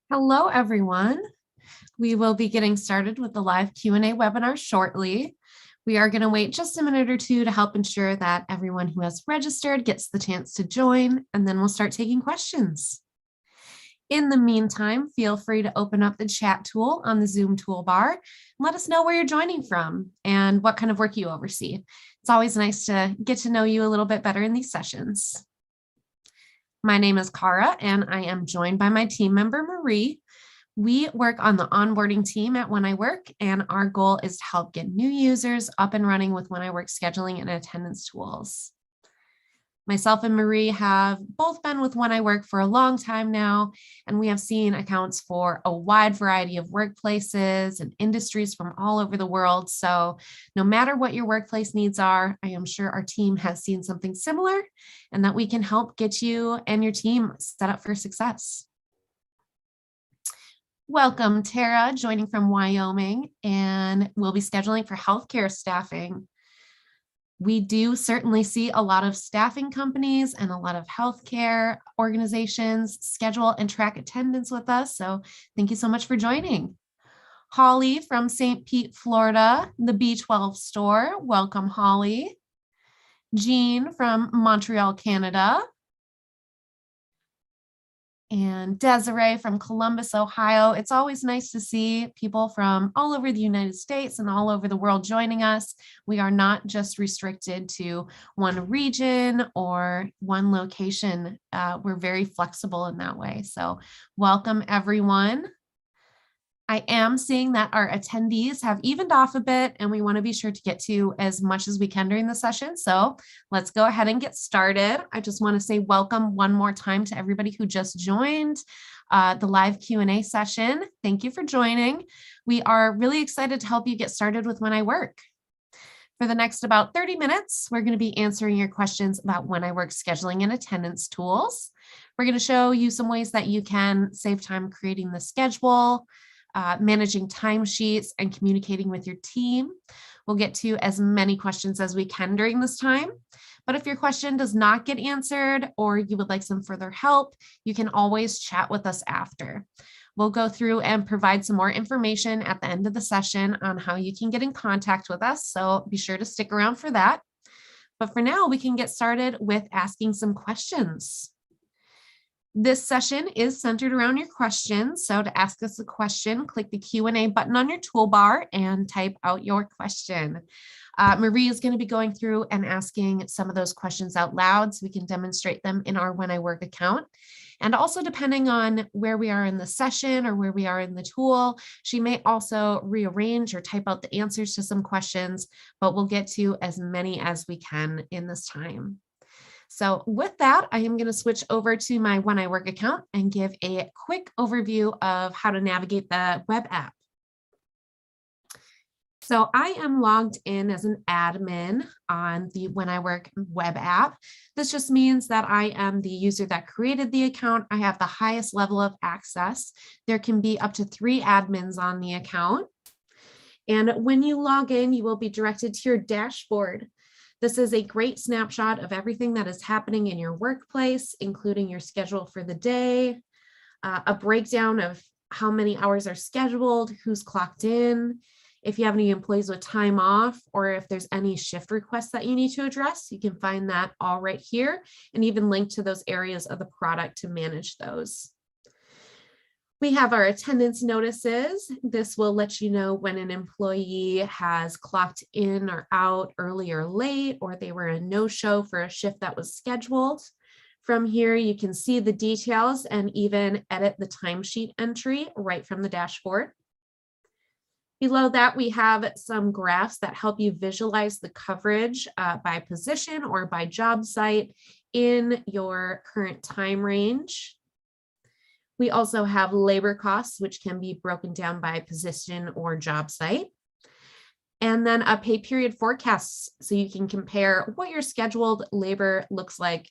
Hello, everyone. We will be getting started with the live Q&A webinar shortly. We are going to wait just a minute or two to help ensure that everyone who has registered gets the chance to join, and then we'll start taking questions. In the meantime, feel free to open up the chat tool on the Zoom toolbar and let us know where you're joining from and what kind of work you oversee. It's always nice to get to know you a little bit better in these sessions. My name is Cara, and I am joined by my team member, Marie. We work on the onboarding team at When I Work, and our goal is to help get new users up and running with When I Work scheduling and attendance tools. Myself and Marie have both been with When I Work for a long time now, and we have seen accounts for a wide variety of workplaces and industries from all over the world. So no matter what your workplace needs are, I am sure our team has seen something similar and that we can help get you and your team set up for success. Welcome, Tara, joining from Wyoming, and we'll be scheduling for healthcare staffing. We do certainly see a lot of staffing companies and a lot of healthcare organizations schedule and track attendance with us. So thank you so much for joining. Holly from St. Pete, Florida, the B12 store. Welcome, Holly. Jean from Montreal, Canada. And Desiree from Columbus, Ohio. It's always nice to see people from all over the United States and all over the world joining us. We are not just restricted to one region or one location. We're very flexible in that way. So welcome, everyone. I am seeing that our attendees have evened off a bit, and we want to be sure to get to as much as we can during the session. So let's go ahead and get started. I just want to say welcome one more time to everybody who just joined the live Q&A session. Thank you for joining. We are really excited to help you get started with When I Work. For the next about 30 minutes, we're going to be answering your questions about When I Work scheduling and attendance tools. We're going to show you some ways that you can save time creating the schedule, managing timesheets, and communicating with your team. We'll get to as many questions as we can during this time. But if your question does not get answered or you would like some further help, you can always chat with us after. We'll go through and provide some more information at the end of the session on how you can get in contact with us. So be sure to stick around for that. But for now, we can get started with asking some questions. This session is centered around your questions. So to ask us a question, click the Q&A button on your toolbar and type out your question. Marie is going to be going through and asking some of those questions out loud so we can demonstrate them in our When I Work account. And also, depending on where we are in the session or where we are in the tool, she may also rearrange or type out the answers to some questions, but we'll get to as many as we can in this time. So with that, I am going to switch over to my When I Work account and give a quick overview of how to navigate the web app. So I am logged in as an admin on the When I Work web app. This just means that I am the user that created the account. I have the highest level of access. There can be up to 3 admins on the account. And when you log in, you will be directed to your dashboard. This is a great snapshot of everything that is happening in your workplace, including your schedule for the day, a breakdown of how many hours are scheduled, who's clocked in, if you have any employees with time off, or if there's any shift requests that you need to address. You can find that all right here, and even link to those areas of the product to manage those. We have our attendance notices. This will let you know when an employee has clocked in or out early or late, or they were a no-show for a shift that was scheduled. From here, you can see the details and even edit the timesheet entry right from the dashboard. Below that, we have some graphs that help you visualize the coverage by position or by job site in your current time range. We also have labor costs, which can be broken down by position or job site. And then a pay period forecasts, so you can compare what your scheduled labor looks like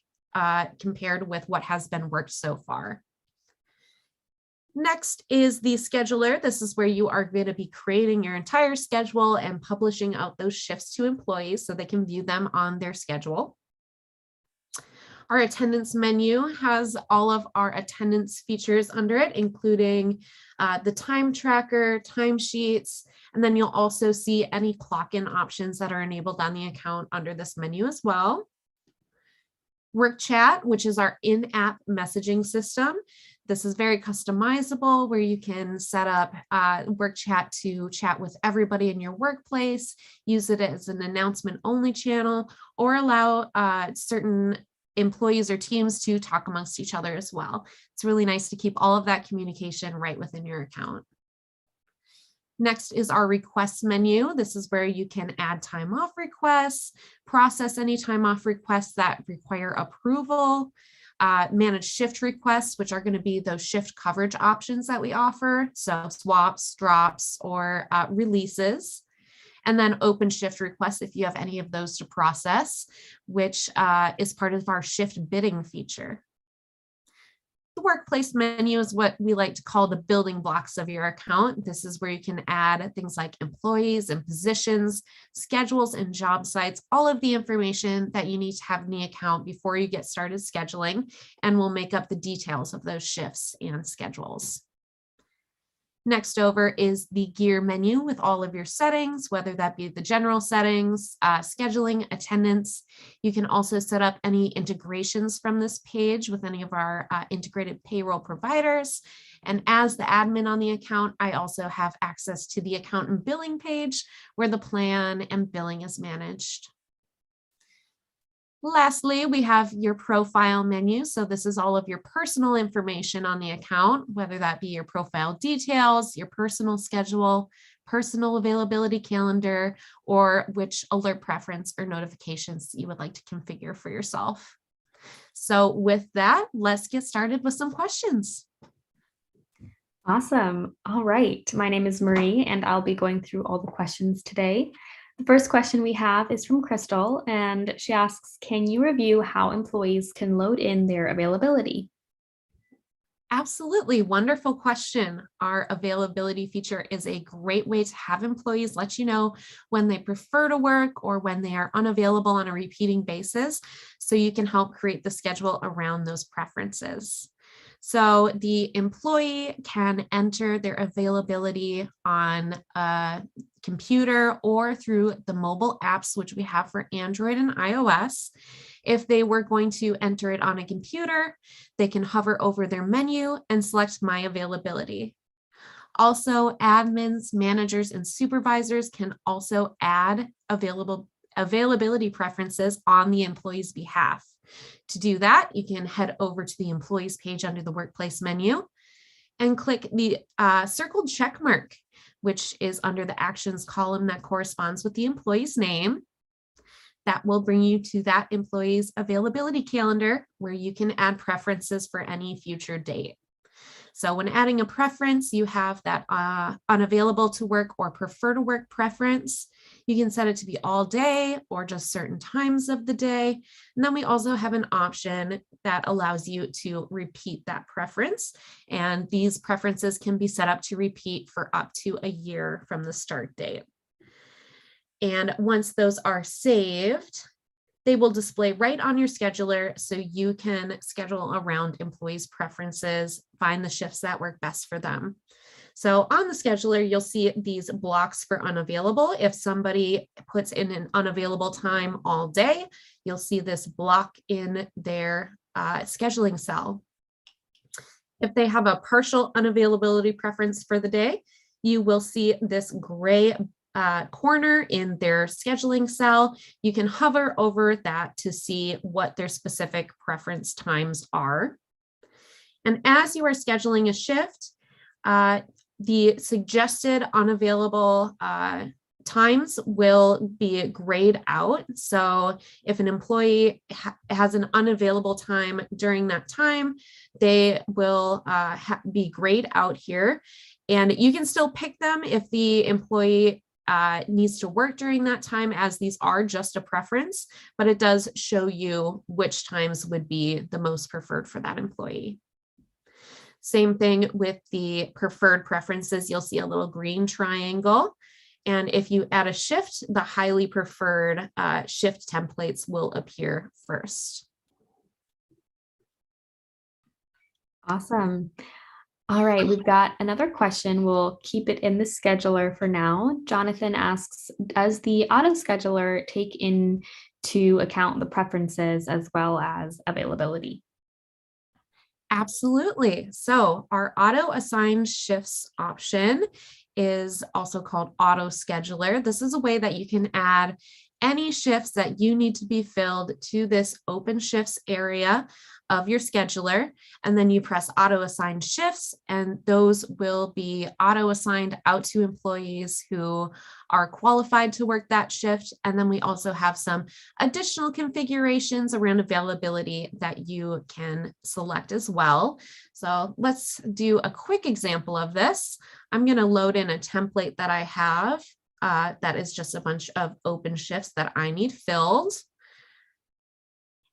compared with what has been worked so far. Next is the scheduler. This is where you are going to be creating your entire schedule and publishing out those shifts to employees so they can view them on their schedule. Our attendance menu has all of our attendance features under it, including the time tracker, timesheets, and then you'll also see any clock-in options that are enabled on the account under this menu as well. Workchat, which is our in-app messaging system. This is very customizable where you can set up Workchat to chat with everybody in your workplace, use it as an announcement only channel, or allow certain employees or teams to talk amongst each other as well. It's really nice to keep all of that communication right within your account. Next is our requests menu. This is where you can add time off requests, process any time off requests that require approval, manage shift requests, which are going to be those shift coverage options that we offer. So swaps, drops, or releases. And then open shift requests if you have any of those to process, which is part of our shift bidding feature. The workplace menu is what we like to call the building blocks of your account. This is where you can add things like employees and positions, schedules and job sites, all of the information that you need to have in the account before you get started scheduling, and will make up the details of those shifts and schedules. Next over is the gear menu with all of your settings, whether that be the general settings, scheduling, attendance. You can also set up any integrations from this page with any of our integrated payroll providers. And as the admin on the account, I also have access to the account and billing page where the plan and billing is managed. Lastly, we have your profile menu. So this is all of your personal information on the account, whether that be your profile details, your personal schedule, personal availability calendar, or which alert preference or notifications you would like to configure for yourself. So with that, let's get started with some questions. Awesome. All right. My name is Marie, and I'll be going through all the questions today. The first question we have is from Crystal, and she asks, can you review how employees can load in their availability? Absolutely. Wonderful question. Our availability feature is a great way to have employees let you know when they prefer to work or when they are unavailable on a repeating basis, so you can help create the schedule around those preferences. So the employee can enter their availability on a computer or through the mobile apps, which we have for Android and iOS. If they were going to enter it on a computer, they can hover over their menu and select My Availability. Also, admins, managers, and supervisors can also add availability preferences on the employee's behalf. To do that, you can head over to the employees page under the workplace menu and click the circled check mark, which is under the actions column that corresponds with the employee's name. That will bring you to that employee's availability calendar where you can add preferences for any future date. So when adding a preference, you have that unavailable to work or prefer to work preference. You can set it to be all day or just certain times of the day. And then we also have an option that allows you to repeat that preference. And these preferences can be set up to repeat for up to a year from the start date. And once those are saved, they will display right on your scheduler so you can schedule around employees' preferences, find the shifts that work best for them. So on the scheduler, you'll see these blocks for unavailable. If somebody puts in an unavailable time all day, you'll see this block in their scheduling cell. If they have a partial unavailability preference for the day, you will see this gray corner in their scheduling cell. You can hover over that to see what their specific preference times are. And as you are scheduling a shift, the suggested unavailable times will be grayed out. So if an employee has an unavailable time during that time, they will be grayed out here. And you can still pick them if the employee needs to work during that time, as these are just a preference, but it does show you which times would be the most preferred for that employee. Same thing with the preferred preferences. You'll see a little green triangle. And if you add a shift, the highly preferred shift templates will appear first. Awesome. All right, we've got another question. We'll keep it in the scheduler for now. Jonathan asks, does the auto scheduler take into account the preferences as well as availability? Absolutely. So our auto assigned shifts option is also called auto scheduler. This is a way that you can add any shifts that you need to be filled to this open shifts area of your scheduler. And then you press auto assigned shifts, and those will be auto assigned out to employees who are qualified to work that shift. And then we also have some additional configurations around availability that you can select as well. So let's do a quick example of this. I'm going to load in a template that I have that is just a bunch of open shifts that I need filled.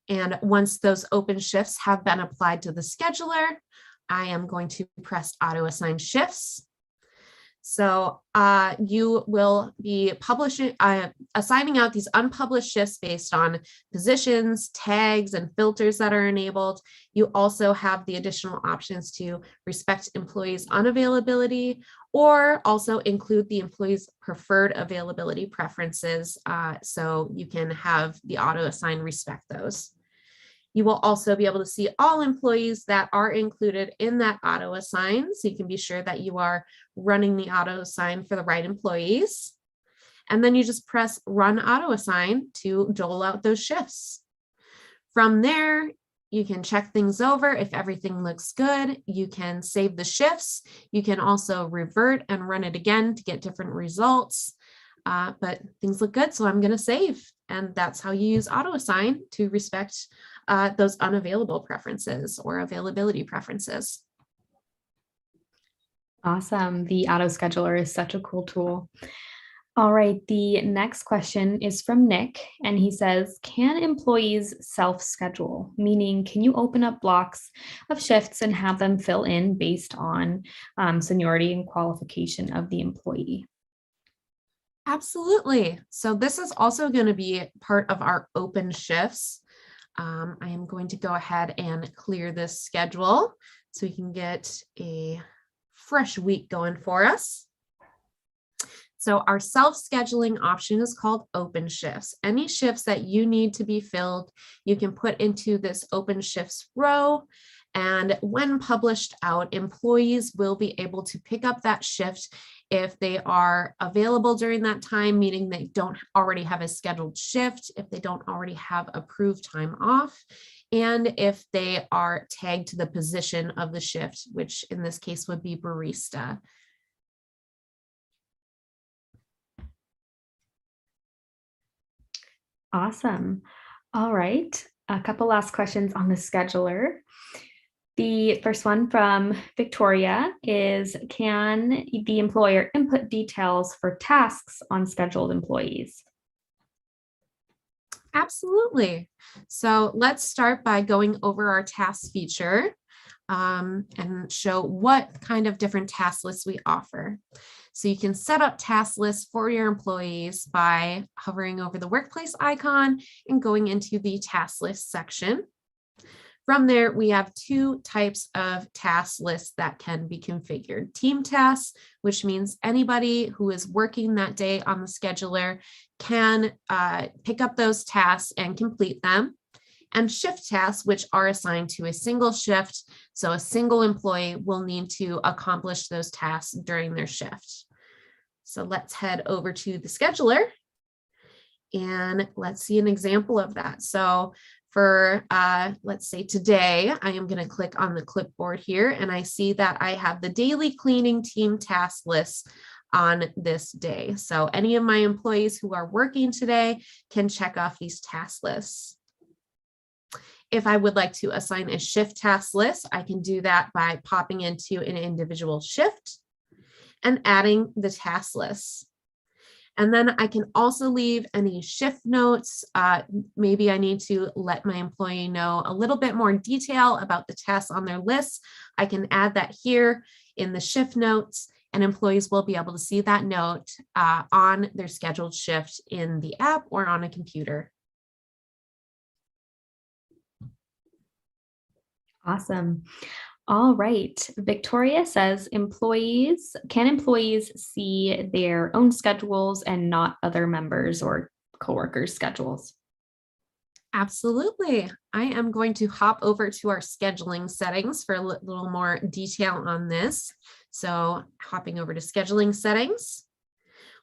And once those open shifts have been applied to the scheduler, I am going to press auto assign shifts. So you will be assigning out these unpublished shifts based on positions, tags, and filters that are enabled. You also have the additional options to respect employees' unavailability or also include the employee's preferred availability preferences. So you can have the auto assign respect those. You will also be able to see all employees that are included in that auto assign. So you can be sure that you are running the auto assign for the right employees. And then you just press run auto assign to dole out those shifts. From there, you can check things over. If everything looks good, you can save the shifts. You can also revert and run it again to get different results. But things look good, so I'm going to save. And that's how you use auto assign to respect those unavailable preferences or availability preferences. Awesome. The auto scheduler is such a cool tool. All right, the next question is from Nick, and he says, can employees self-schedule? Meaning, can you open up blocks of shifts and have them fill in based on seniority and qualification of the employee? Absolutely. So this is also going to be part of our open shifts. I am going to go ahead and clear this schedule so we can get a fresh week going for us. So our self-scheduling option is called open shifts. Any shifts that you need to be filled, you can put into this open shifts row. And when published out, employees will be able to pick up that shift if they are available during that time, meaning they don't already have a scheduled shift, if they don't already have approved time off, and if they are tagged to the position of the shift, which in this case would be barista. Awesome. All right, a couple last questions on the scheduler. The first one from Victoria is, can the employer input details for tasks on scheduled employees? Absolutely. So let's start by going over our tasks feature and show what kind of different task lists we offer. So you can set up task lists for your employees by hovering over the workplace icon and going into the task list section. From there, we have two types of task lists that can be configured. Team tasks, which means anybody who is working that day on the scheduler can pick up those tasks and complete them. And shift tasks, which are assigned to a single shift. So a single employee will need to accomplish those tasks during their shift. So let's head over to the scheduler and let's see an example of that. So for, let's say today, I am going to click on the clipboard here and I see that I have the daily cleaning team task list on this day. So any of my employees who are working today can check off these task lists. If I would like to assign a shift task list, I can do that by popping into an individual shift and adding the task list. And then I can also leave any shift notes. Maybe I need to let my employee know a little bit more detail about the tasks on their list. I can add that here in the shift notes, and employees will be able to see that note on their scheduled shift in the app or on a computer. Awesome. All right. Victoria says can employees see their own schedules and not other members or coworkers' schedules? Absolutely. I am going to hop over to our scheduling settings for a little more detail on this. So hopping over to scheduling settings,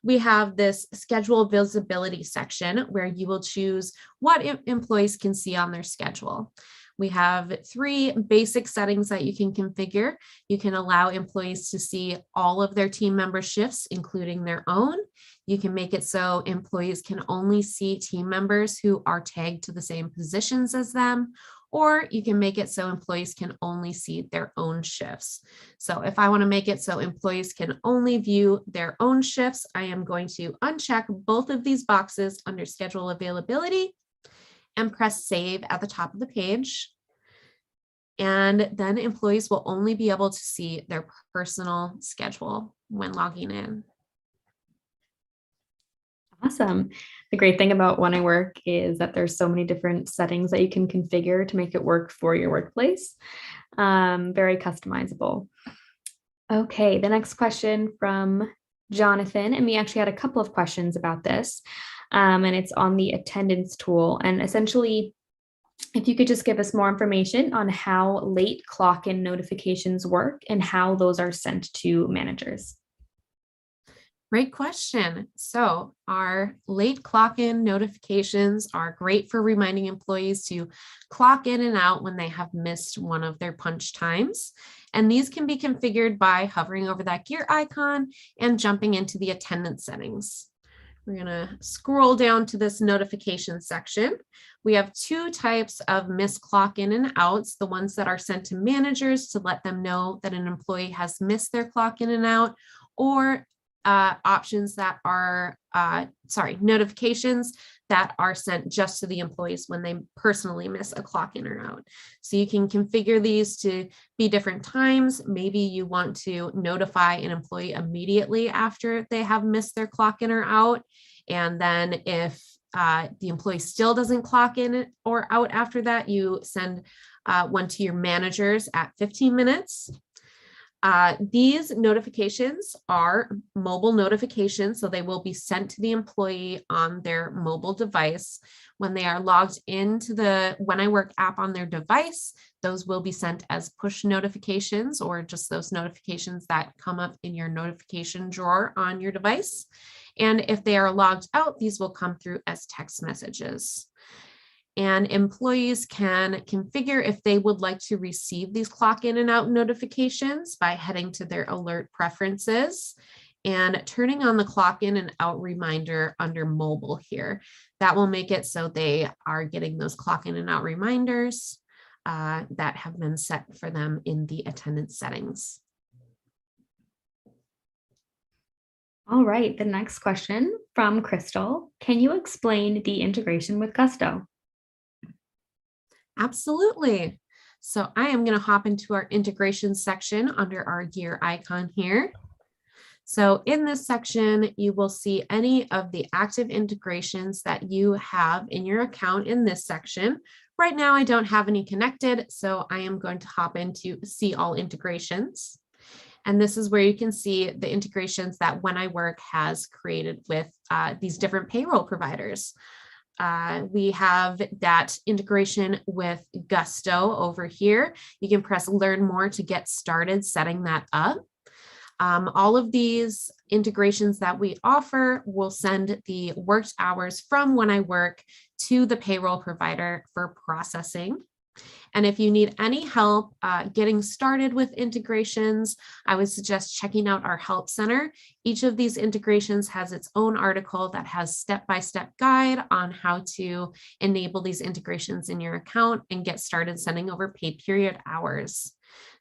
we have this schedule visibility section where you will choose what employees can see on their schedule. We have three basic settings that you can configure. You can allow employees to see all of their team member shifts, including their own. You can make it so employees can only see team members who are tagged to the same positions as them, or you can make it so employees can only see their own shifts. So if I want to make it so employees can only view their own shifts, I am going to uncheck both of these boxes under schedule availability and press save at the top of the page. And then employees will only be able to see their personal schedule when logging in. Awesome. The great thing about When I Work is that there's so many different settings that you can configure to make it work for your workplace. Very customizable. Okay, the next question from Jonathan, and we actually had a couple of questions about this, and it's on the attendance tool. And essentially, if you could just give us more information on how late clock-in notifications work and how those are sent to managers. Great question. So our late clock-in notifications are great for reminding employees to clock in and out when they have missed one of their punch times. And these can be configured by hovering over that gear icon and jumping into the attendance settings. We're going to scroll down to this notification section. We have two types of missed clock in and outs, the ones that are sent to managers to let them know that an employee has missed their clock in and out, or options that are, notifications that are sent just to the employees when they personally miss a clock in or out. So you can configure these to be different times. Maybe you want to notify an employee immediately after they have missed their clock in or out. And then if the employee still doesn't clock in or out after that, you send one to your managers at 15 minutes. These notifications are mobile notifications, so they will be sent to the employee on their mobile device. When they are logged into the When I Work app on their device, those will be sent as push notifications, or just those notifications that come up in your notification drawer on your device. And if they are logged out, these will come through as text messages. And employees can configure if they would like to receive these clock in and out notifications by heading to their alert preferences and turning on the clock in and out reminder under mobile here. That will make it so they are getting those clock in and out reminders that have been set for them in the attendance settings. All right, the next question from Crystal. Can you explain the integration with Gusto? Absolutely. So I am going to hop into our integration section under our gear icon here. So in this section, you will see any of the active integrations that you have in your account in this section. Right now, I don't have any connected, so I am going to hop into see all integrations. And this is where you can see the integrations that When I Work has created with these different payroll providers. We have that integration with Gusto over here. You can press Learn More to get started setting that up. All of these integrations that we offer will send the worked hours from When I Work to the payroll provider for processing. And if you need any help getting started with integrations, I would suggest checking out our help center. Each of these integrations has its own article that has step-by-step guide on how to enable these integrations in your account and get started sending over pay period hours.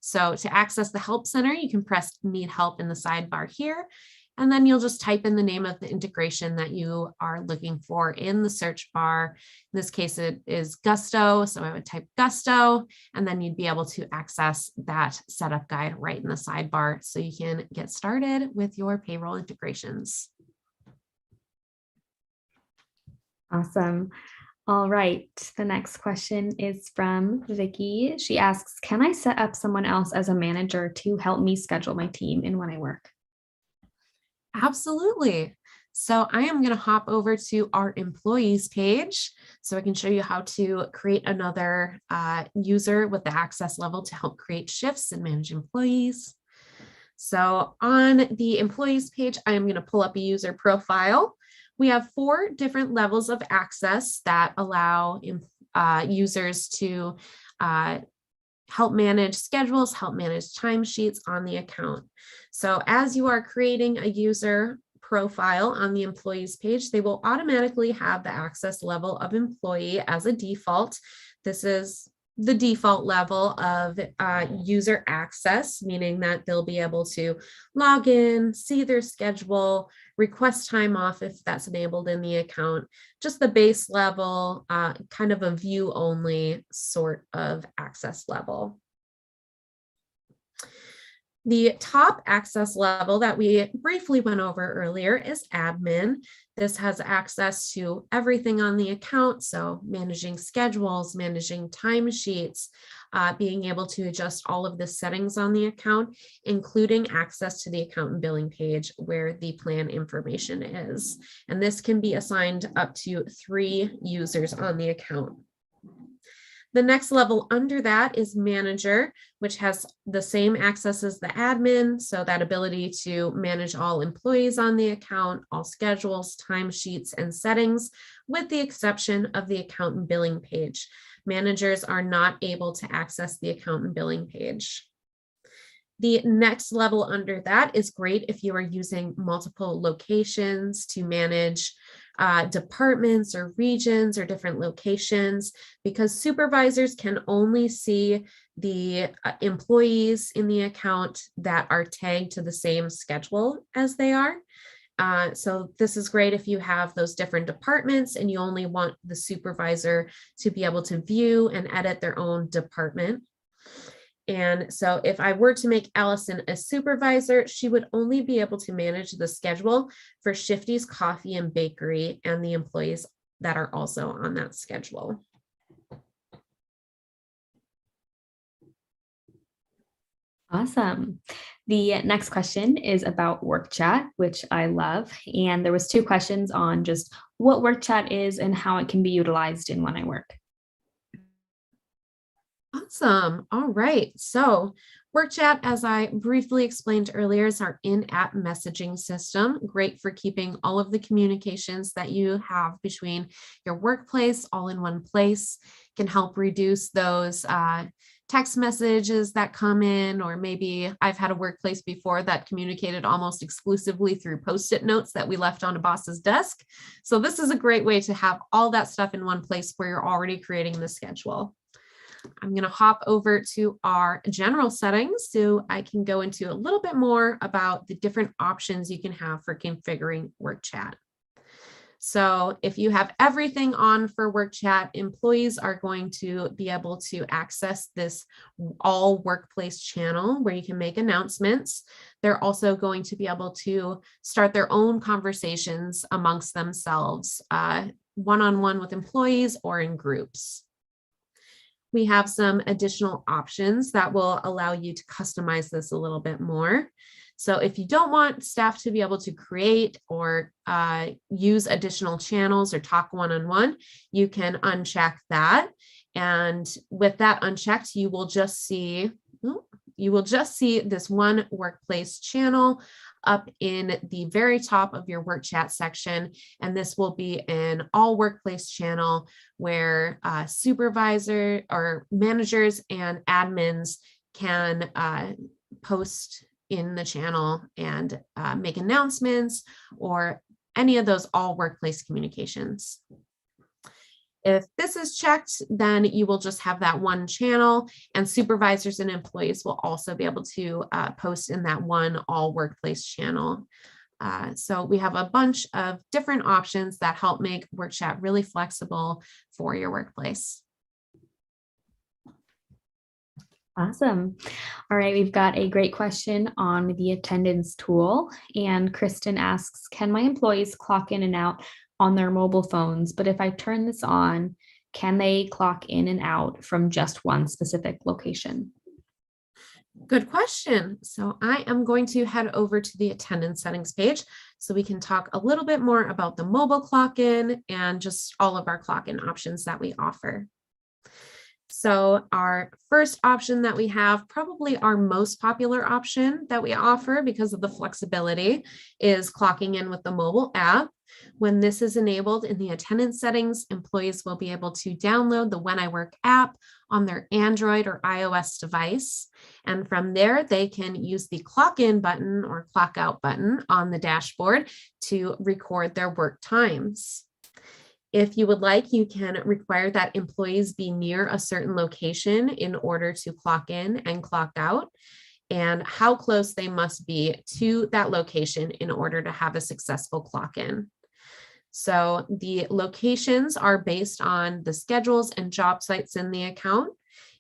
So to access the help center, you can press Need Help in the sidebar here. And then you'll just type in the name of the integration that you are looking for in the search bar. In this case, it is Gusto. So I would type Gusto, and then you'd be able to access that setup guide right in the sidebar so you can get started with your payroll integrations. Awesome. All right. The next question is from Vicky. She asks, can I set up someone else as a manager to help me schedule my team in when I work? Absolutely. So I am going to hop over to our employees page so I can show you how to create another user with the access level to help create shifts and manage employees. So on the employees page, I am going to pull up a user profile. We have 4 different levels of access that allow users to help manage schedules, help manage timesheets on the account. So as you are creating a user profile on the employees page, they will automatically have the access level of employee as a default. This is the default level of user access, meaning that they'll be able to log in, see their schedule, request time off if that's enabled in the account, just the base level, kind of a view only sort of access level. The top access level that we briefly went over earlier is admin. This has access to everything on the account, so managing schedules, managing timesheets, being able to adjust all of the settings on the account, including access to the account and billing page where the plan information is. And this can be assigned up to 3 users on the account. The next level under that is manager, which has the same access as the admin. So that ability to manage all employees on the account, all schedules, timesheets, and settings, with the exception of the account and billing page. Managers are not able to access the account and billing page. The next level under that is great if you are using multiple locations to manage departments or regions or different locations, because supervisors can only see the employees in the account that are tagged to the same schedule as they are. So this is great if you have those different departments and you only want the supervisor to be able to view and edit their own department. And so if I were to make Allison a supervisor, she would only be able to manage the schedule for Shifty's Coffee and Bakery and the employees that are also on that schedule. Awesome. The next question is about Workchat, which I love. And there was 2 questions on just what Workchat is and how it can be utilized in when I work. Awesome. All right. So Workchat, as I briefly explained earlier, is our in-app messaging system, great for keeping all of the communications that you have between your workplace all in one place. Can help reduce those text messages that come in, or maybe I've had a workplace before that communicated almost exclusively through Post-it notes that we left on a boss's desk. So this is a great way to have all that stuff in one place where you're already creating the schedule. I'm going to hop over to our general settings so I can go into a little bit more about the different options you can have for configuring Workchat. So if you have everything on for Workchat, employees are going to be able to access this all workplace channel where you can make announcements. They're also going to be able to start their own conversations amongst themselves, one-on-one with employees or in groups. We have some additional options that will allow you to customize this a little bit more. So if you don't want staff to be able to create or use additional channels or talk one-on-one, you can uncheck that. And with that unchecked, you will just see this one workplace channel up in the very top of your Workchat section. And this will be an all workplace channel where supervisor or managers and admins can post in the channel and make announcements or any of those all workplace communications. If this is checked, then you will just have that one channel, and supervisors and employees will also be able to post in that one all workplace channel. So we have a bunch of different options that help make Workchat really flexible for your workplace. Awesome. All right, we've got a great question on the attendance tool. And Kristen asks, can my employees clock in and out on their mobile phones, but if I turn this on, can they clock in and out from just one specific location? Good question. So I am going to head over to the attendance settings page so we can talk a little bit more about the mobile clock in and just all of our clock in options that we offer. So our first option that we have, probably our most popular option that we offer because of the flexibility, is clocking in with the mobile app. When this is enabled in the attendance settings, employees will be able to download the When I Work app on their Android or iOS device. And from there, they can use the clock in button or clock out button on the dashboard to record their work times. If you would like, you can require that employees be near a certain location in order to clock in and clock out, and how close they must be to that location in order to have a successful clock in. So the locations are based on the schedules and job sites in the account.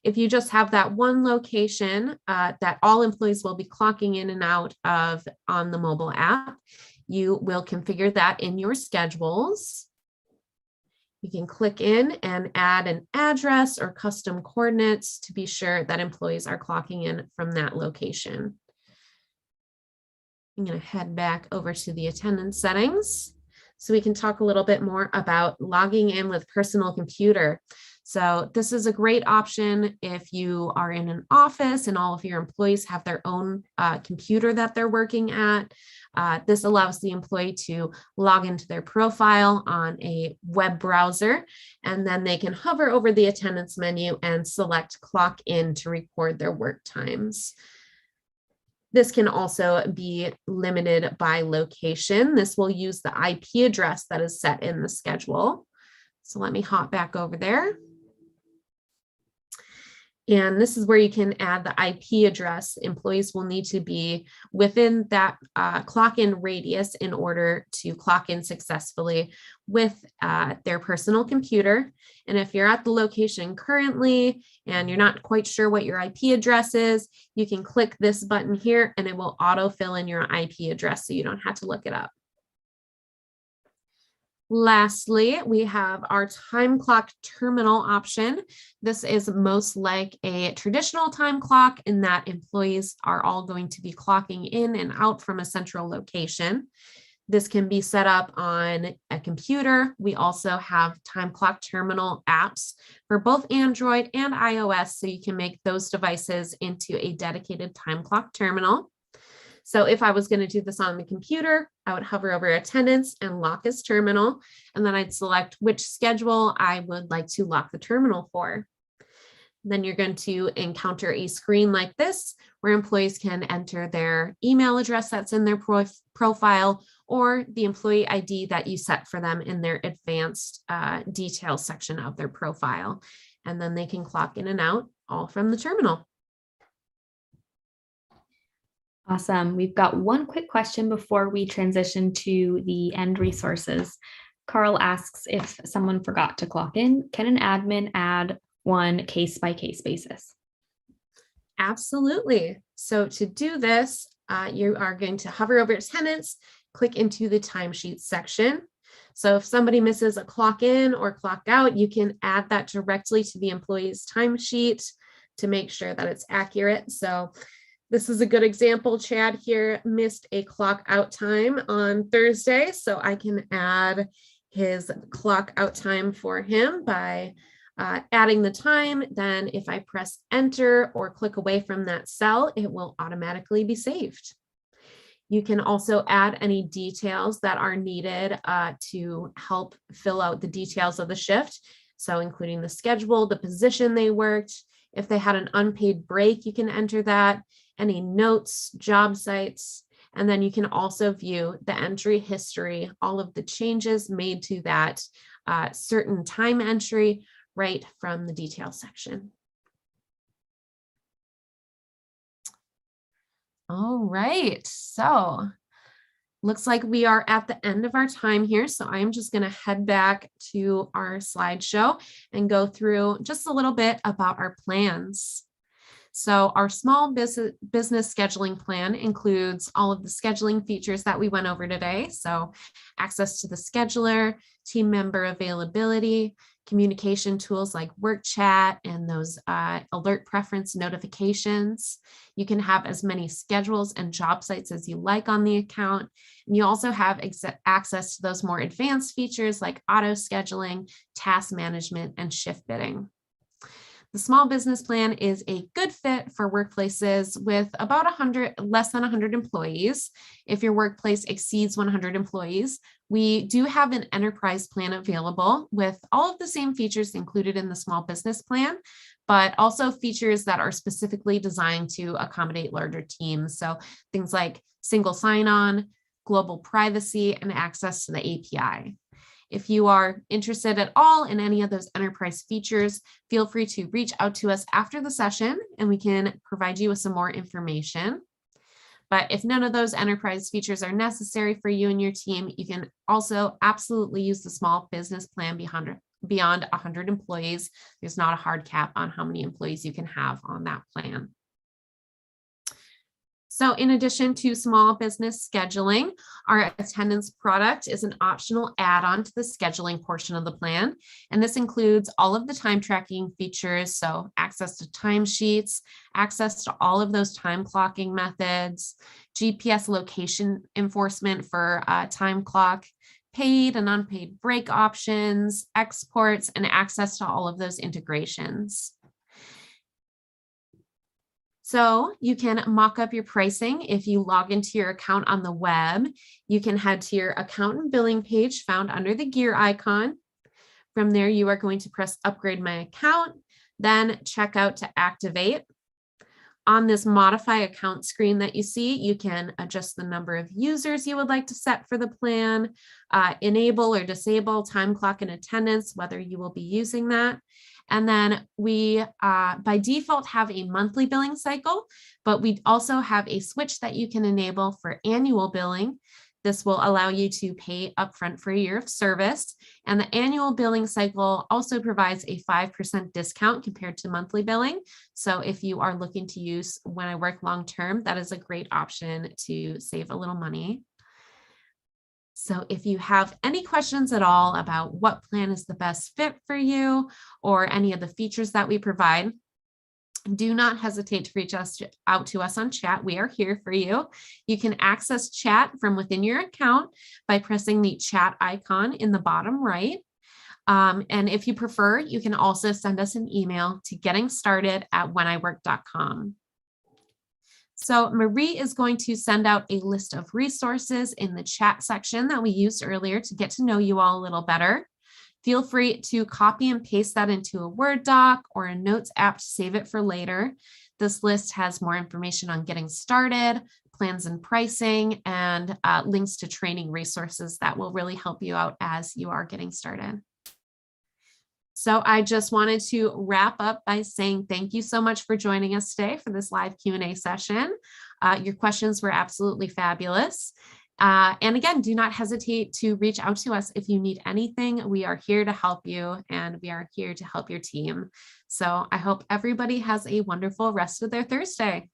If you just have that one location that all employees will be clocking in and out of on the mobile app, you will configure that in your schedules. You can click in and add an address or custom coordinates to be sure that employees are clocking in from that location. I'm going to head back over to the attendance settings so we can talk a little bit more about logging in with personal computer. So this is a great option if you are in an office and all of your employees have their own computer that they're working at. This allows the employee to log into their profile on a web browser, and then they can hover over the attendance menu and select clock in to record their work times. This can also be limited by location. This will use the IP address that is set in the schedule. So let me hop back over there. And this is where you can add the IP address. Employees will need to be within that clock in radius in order to clock in successfully with their personal computer. And if you're at the location currently and you're not quite sure what your IP address is, you can click this button here and it will auto fill in your IP address so you don't have to look it up. Lastly, we have our time clock terminal option. This is most like a traditional time clock in that employees are all going to be clocking in and out from a central location. This can be set up on a computer. We also have time clock terminal apps for both Android and iOS, so you can make those devices into a dedicated time clock terminal. So if I was going to do this on the computer, I would hover over attendance and lock as terminal, and then I'd select which schedule I would like to lock the terminal for. Then you're going to encounter a screen like this where employees can enter their email address that's in their profile or the employee ID that you set for them in their advanced details section of their profile. And then they can clock in and out all from the terminal. Awesome. We've got one quick question before we transition to the end resources. Carl asks, if someone forgot to clock in, can an admin add one case by case basis? Absolutely. So to do this, you are going to hover over attendance, click into the timesheet section. So if somebody misses a clock in or clock out, you can add that directly to the employee's timesheet to make sure that it's accurate. So this is a good example. Chad here missed a clock out time on Thursday, so I can add his clock out time for him by adding the time. Then if I press enter or click away from that cell, it will automatically be saved. You can also add any details that are needed to help fill out the details of the shift. So including the schedule, the position they worked. If they had an unpaid break, you can enter that. Any notes, job sites, and then you can also view the entry history, all of the changes made to that certain time entry right from the details section. All right, so looks like we are at the end of our time here. So I'm just going to head back to our slideshow and go through just a little bit about our plans. So our small business scheduling plan includes all of the scheduling features that we went over today. So access to the scheduler, team member availability, communication tools like Workchat and those alert preference notifications. You can have as many schedules and job sites as you like on the account. And you also have access to those more advanced features like auto scheduling, task management, and shift bidding. The small business plan is a good fit for workplaces with about less than 100 employees. If your workplace exceeds 100 employees, we do have an enterprise plan available with all of the same features included in the small business plan, but also features that are specifically designed to accommodate larger teams. So things like single sign-on, global privacy, and access to the API. If you are interested at all in any of those enterprise features, feel free to reach out to us after the session and we can provide you with some more information. But if none of those enterprise features are necessary for you and your team, you can also absolutely use the small business plan beyond 100 employees. There's not a hard cap on how many employees you can have on that plan. So in addition to small business scheduling, our attendance product is an optional add-on to the scheduling portion of the plan. And this includes all of the time tracking features, so access to timesheets, access to all of those time clocking methods, GPS location enforcement for time clock, paid and unpaid break options, exports, and access to all of those integrations. So you can mock up your pricing if you log into your account on the web. You can head to your account and billing page found under the gear icon. From there, you are going to press upgrade my account, then check out to activate. On this modify account screen that you see, you can adjust the number of users you would like to set for the plan, enable or disable time clock and attendance, whether you will be using that. And then we, by default, have a monthly billing cycle, but we also have a switch that you can enable for annual billing. This will allow you to pay upfront for a year of service. And the annual billing cycle also provides a 5% discount compared to monthly billing. So if you are looking to use When I Work long-term, that is a great option to save a little money. So if you have any questions at all about what plan is the best fit for you or any of the features that we provide, do not hesitate to reach out to us on chat. We are here for you. You can access chat from within your account by pressing the chat icon in the bottom right. And if you prefer, you can also send us an email to gettingstarted@wheniwork.com. So Marie is going to send out a list of resources in the chat section that we used earlier to get to know you all a little better. Feel free to copy and paste that into a Word doc or a Notes app to save it for later. This list has more information on getting started, plans and pricing, and links to training resources that will really help you out as you are getting started. So I just wanted to wrap up by saying thank you so much for joining us today for this live Q&A session. Your questions were absolutely fabulous. And again, do not hesitate to reach out to us if you need anything. We are here to help you and we are here to help your team. So I hope everybody has a wonderful rest of their Thursday.